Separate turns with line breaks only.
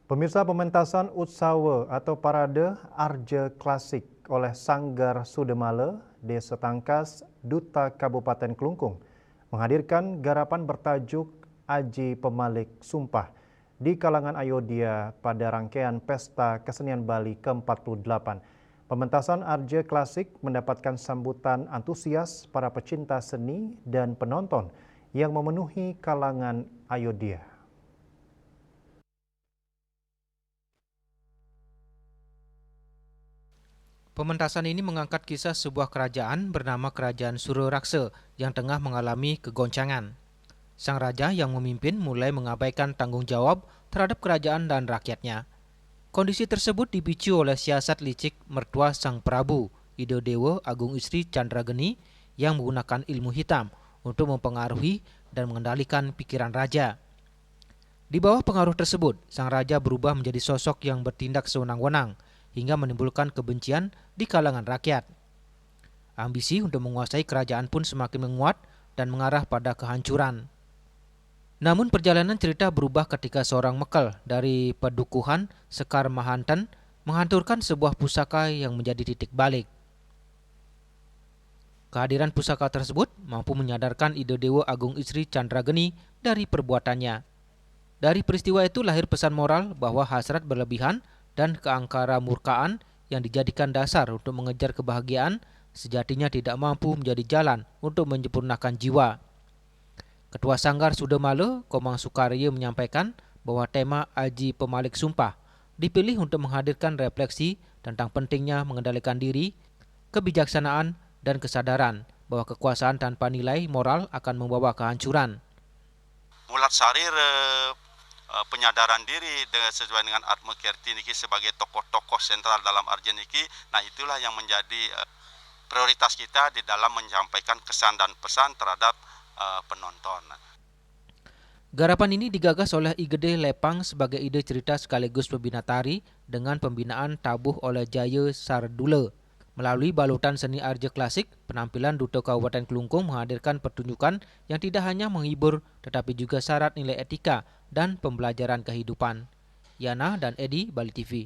Pemirsa, pementasan Utsawa atau Parade Arja Klasik oleh Sanggar Sudemale, Desa Tangkas, Duta Kabupaten Kelungkung menghadirkan garapan bertajuk Aji Pemalik Sumpah di kalangan Ayodhya pada rangkaian Pesta Kesenian Bali ke-48. Pementasan Arja Klasik mendapatkan sambutan antusias para pecinta seni dan penonton yang memenuhi kalangan Ayodhya.
Pementasan ini mengangkat kisah sebuah kerajaan bernama Kerajaan Suraraksa yang tengah mengalami kegoncangan. Sang raja yang memimpin mulai mengabaikan tanggung jawab terhadap kerajaan dan rakyatnya. Kondisi tersebut dipicu oleh siasat licik mertua Sang Prabu, Idedewa Agung Istri Candrageni, yang menggunakan ilmu hitam untuk mempengaruhi dan mengendalikan pikiran raja. Di bawah pengaruh tersebut, sang raja berubah menjadi sosok yang bertindak sewenang-wenang hingga menimbulkan kebencian di kalangan rakyat. Ambisi untuk menguasai kerajaan pun semakin menguat dan mengarah pada kehancuran. Namun perjalanan cerita berubah ketika seorang mekal dari Padukuhan Sekar Mahanten menghancurkan sebuah pusaka yang menjadi titik balik. Kehadiran pusaka tersebut mampu menyadarkan Idedewa Agung Istri Candrageni dari perbuatannya. Dari peristiwa itu lahir pesan moral bahwa hasrat berlebihan dan keangkara murkaan yang dijadikan dasar untuk mengejar kebahagiaan sejatinya tidak mampu menjadi jalan untuk menyempurnakan jiwa. Ketua Sanggar Sudemale, Komang Sukaryo, menyampaikan bahwa tema Aji Pemalik Sumpah dipilih untuk menghadirkan refleksi tentang pentingnya mengendalikan diri, kebijaksanaan, dan kesadaran bahwa kekuasaan tanpa nilai moral akan membawa kehancuran.
Mulat sarir penyadaran diri sesuai dengan Atma Kirti niki sebagai tokoh-tokoh sentral dalam Arja niki. Nah, itulah yang menjadi prioritas kita di dalam menyampaikan kesan dan pesan terhadap penonton.
Garapan ini digagas oleh Igede Lepang sebagai ide cerita sekaligus pembina tari dengan pembinaan tabuh oleh Jaya Sardula. Melalui balutan seni Arja Klasik, penampilan Duta Kabupaten Kelungkung menghadirkan pertunjukan yang tidak hanya menghibur tetapi juga syarat nilai etika dan pembelajaran kehidupan. Yana dan Edi, Bali TV.